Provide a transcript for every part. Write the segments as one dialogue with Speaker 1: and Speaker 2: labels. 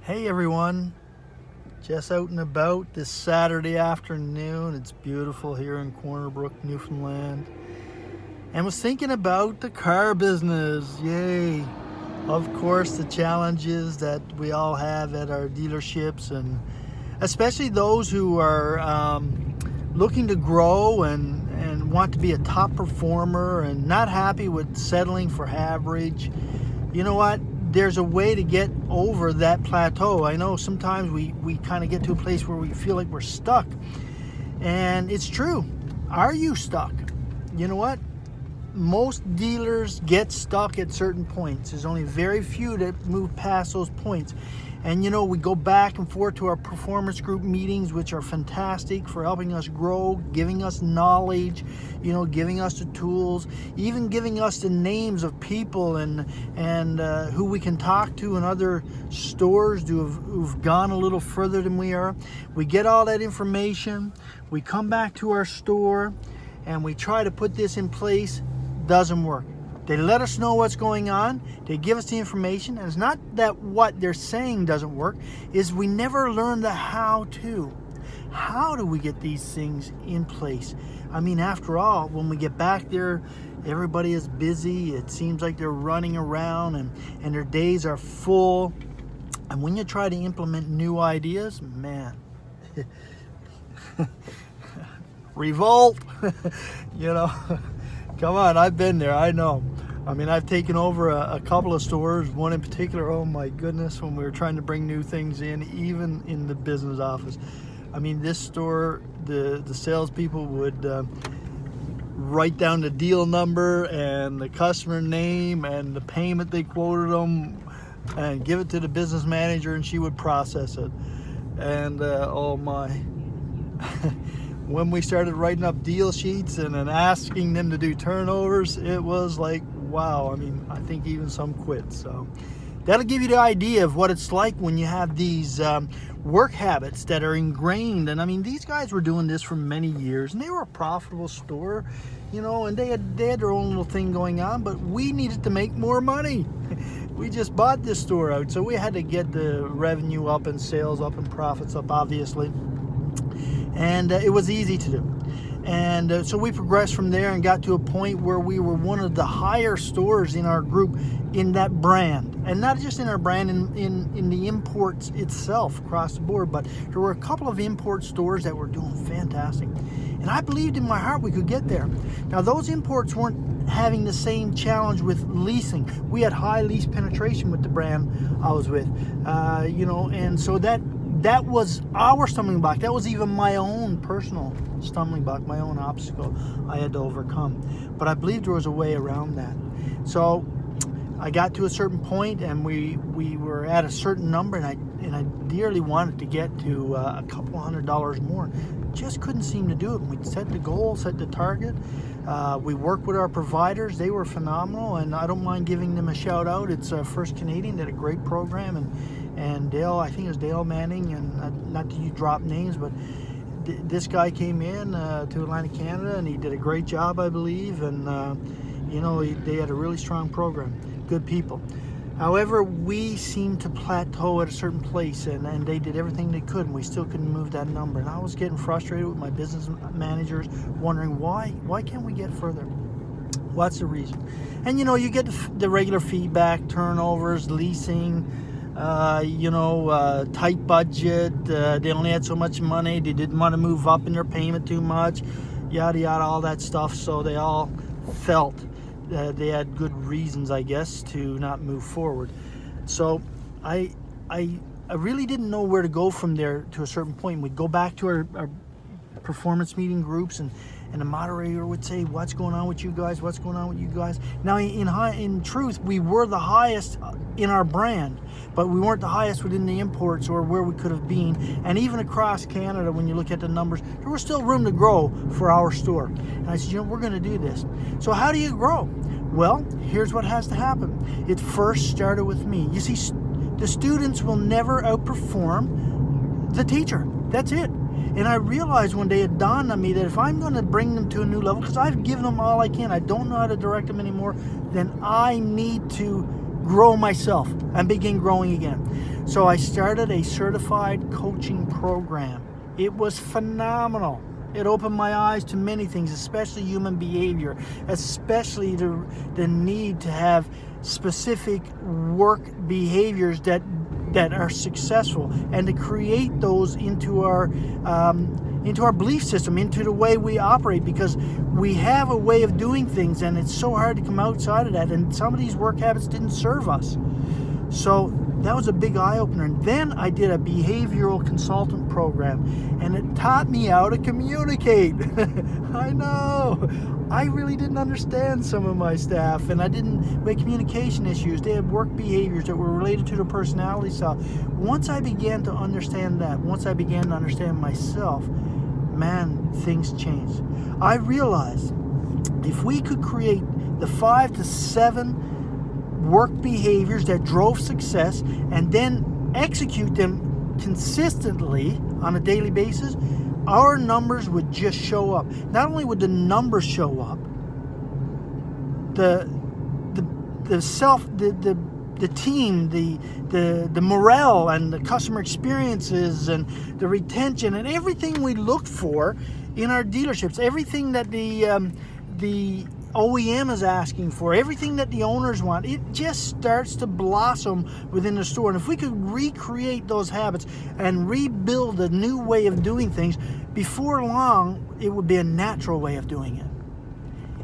Speaker 1: Hey everyone, just out and about this Saturday afternoon. It's beautiful here in Corner Brook, Newfoundland, and was thinking about the car business. Yay! Of course, the challenges that we all have at our dealerships, and especially those who are looking to grow and want to be a top performer and not happy with settling for average. You know what? There's a way to get over that plateau. I know sometimes we kind of get to a place where we feel like we're stuck. And it's true. Are you stuck? You know what? Most dealers get stuck at certain points. There's only very few that move past those points. And you know, we go back and forth to our performance group meetings, which are fantastic for helping us grow, giving us knowledge, you know, giving us the tools, even giving us the names of people and who we can talk to in other stores who've gone a little further than we are. We get all that information. We come back to our store and we try to put this in place. Doesn't work. They let us know what's going on. They give us the information. And it's not that what they're saying doesn't work, is we never learn the how to. How do we get these things in place? I mean, after all, when we get back there, everybody is busy. It seems like they're running around and their days are full. And when you try to implement new ideas, man, revolt, you know. Come on, I've been there, I know. I mean, I've taken over a couple of stores, one in particular, oh my goodness, when we were trying to bring new things in, even in the business office. I mean, this store, the salespeople would write down the deal number and the customer name and the payment they quoted them and give it to the business manager and she would process it. And oh my. When we started writing up deal sheets and then asking them to do turnovers, it was like, wow. I mean, I think even some quit. So that'll give you the idea of what it's like when you have these work habits that are ingrained. And I mean, these guys were doing this for many years and they were a profitable store, you know, and they had their own little thing going on, but we needed to make more money. We just bought this store out, so we had to get the revenue up and sales up and profits up, obviously. And it was easy to do. And so we progressed from there and got to a point where we were one of the higher stores in our group in that brand. And not just in our brand, in the imports itself across the board, but there were a couple of import stores that were doing fantastic. And I believed in my heart we could get there. Now, those imports weren't having the same challenge with leasing. We had high lease penetration with the brand I was with, you know, and so that was our stumbling block. That was even my own personal stumbling block, my own obstacle I had to overcome. But I believed there was a way around that. So I got to a certain point and we were at a certain number and I dearly wanted to get to a couple $100 more. Just couldn't seem to do it. We set the goal, set the target. We worked with our providers. They were phenomenal, and I don't mind giving them a shout out. It's First Canadian did a great program, and Dale, I think it was Dale Manning, and not that you drop names, but this guy came in to Atlantic Canada, and he did a great job, I believe, and you know, they had a really strong program, good people. However, we seemed to plateau at a certain place, and they did everything they could, and we still couldn't move that number. And I was getting frustrated with my business managers, wondering why can't we get further? What's the reason? And you know, you get the regular feedback, turnovers, leasing, you know, tight budget, they only had so much money, they didn't want to move up in their payment too much, yada yada, all that stuff. So they all felt they had good reasons, I guess, to not move forward. So I really didn't know where to go from there to a certain point. We'd go back to our performance meeting groups, and the moderator would say, what's going on with you guys? What's going on with you guys? Now, in truth, we were the highest in our brand, but we weren't the highest within the imports or where we could have been. And even across Canada, when you look at the numbers, there was still room to grow for our store. And I said, you know, we're going to do this. So how do you grow? Well, here's what has to happen. It first started with me. You see, the students will never outperform the teacher. That's it. And I realized one day, it dawned on me that if I'm going to bring them to a new level, because I've given them all I can, I don't know how to direct them anymore, then I need to grow myself and begin growing again. So I started a certified coaching program. It was phenomenal. It opened my eyes to many things, especially human behavior, especially the need to have specific work behaviors that are successful, and to create those into our belief system, into the way we operate, because we have a way of doing things and it's so hard to come outside of that, and some of these work habits didn't serve us. So that was a big eye-opener. And then I did a behavioral consultant program, and it taught me how to communicate. I know. I really didn't understand some of my staff, and we had communication issues. They had work behaviors that were related to their personality style. Once I began to understand that, once I began to understand myself, man, things changed. I realized if we could create the 5 to 7 work behaviors that drove success and then execute them consistently on a daily basis, our numbers would just show up. Not only would the numbers show up, the team, the morale and the customer experiences and the retention and everything we looked for in our dealerships, everything that the OEM is asking for, everything that the owners want, it just starts to blossom within the store. And if we could recreate those habits and rebuild a new way of doing things, before long, it would be a natural way of doing it.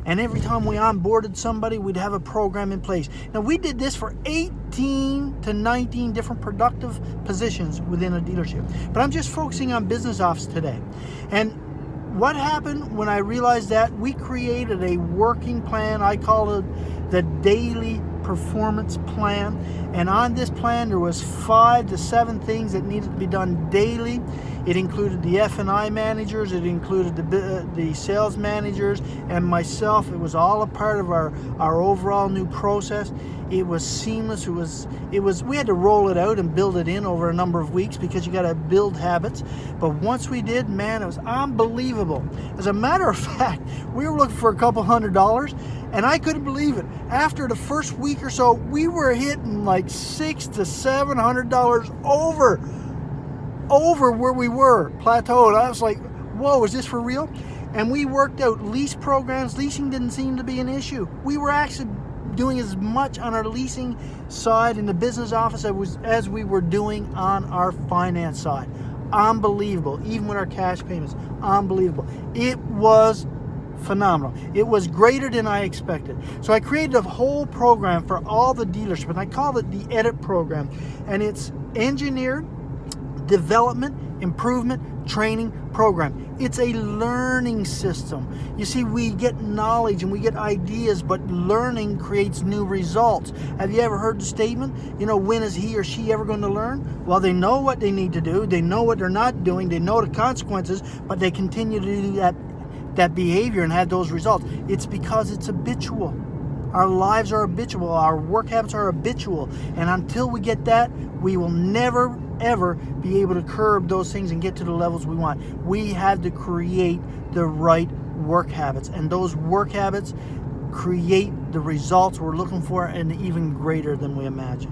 Speaker 1: And every time we onboarded somebody, we'd have a program in place. Now, we did this for 18 to 19 different productive positions within a dealership. But I'm just focusing on business office today. And what happened when I realized that? We created a working plan. I call it the daily performance plan. And on this plan, there was 5 to 7 things that needed to be done daily. It included the F&I managers, it included the sales managers, and myself. It was all a part of our overall new process. It was seamless. We had to roll it out and build it in over a number of weeks, because you got to build habits. But once we did, man, it was unbelievable. As a matter of fact, we were looking for a couple $100, and I couldn't believe it. After the first week or so, we were hitting like $600 to $700 over where we were plateaued. I was like, whoa, is this for real? And we worked out lease programs. Leasing didn't seem to be an issue. We were actually doing as much on our leasing side in the business office as we were doing on our finance side. Unbelievable. Even with our cash payments, unbelievable. It was phenomenal. It was greater than I expected. So I created a whole program for all the dealerships, and I called it the EDIT program. And it's engineered development, improvement, training program. It's a learning system. You see, we get knowledge and we get ideas, but learning creates new results. Have you ever heard the statement, when is he or she ever going to learn? Well, they know what they need to do. They know what they're not doing. They know the consequences, but they continue to do that behavior and have those results. It's because it's habitual. Our lives are habitual. Our work habits are habitual. And until we get that, we will never ever be able to curb those things and get to the levels we want. We have to create the right work habits, and those work habits create the results we're looking for, and even greater than we imagine.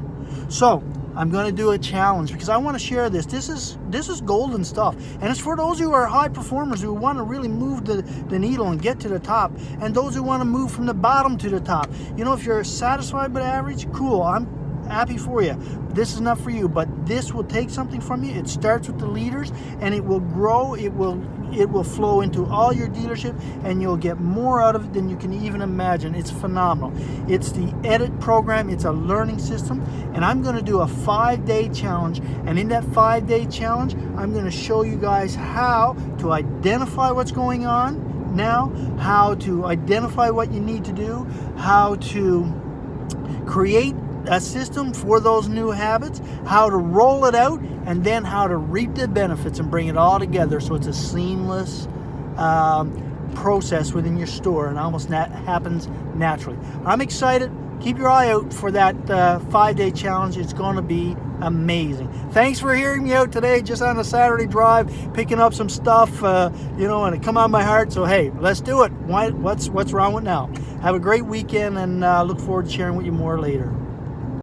Speaker 1: So I'm going to do a challenge, because I want to share this. This is golden stuff, and it's for those who are high performers who want to really move the needle and get to the top, and those who want to move from the bottom to the top. If you're satisfied with average, cool, I'm happy for you. This is not for you, but this will take something from you. It starts with the leaders, and it will grow. It will flow into all your dealership, and you'll get more out of it than you can even imagine. It's phenomenal. It's the EDIT program. It's a learning system, and I'm going to do a 5-day challenge. And in that 5-day challenge, I'm going to show you guys how to identify what's going on now, how to identify what you need to do, how to create a system for those new habits, how to roll it out, and then how to reap the benefits and bring it all together so it's a seamless process within your store, and almost happens naturally. I'm excited. Keep your eye out for that 5-day challenge. It's going to be amazing. Thanks for hearing me out today, just on a Saturday drive, picking up some stuff, and it come on my heart. So hey, let's do it. What's wrong with now? Have a great weekend, and look forward to sharing with you more later.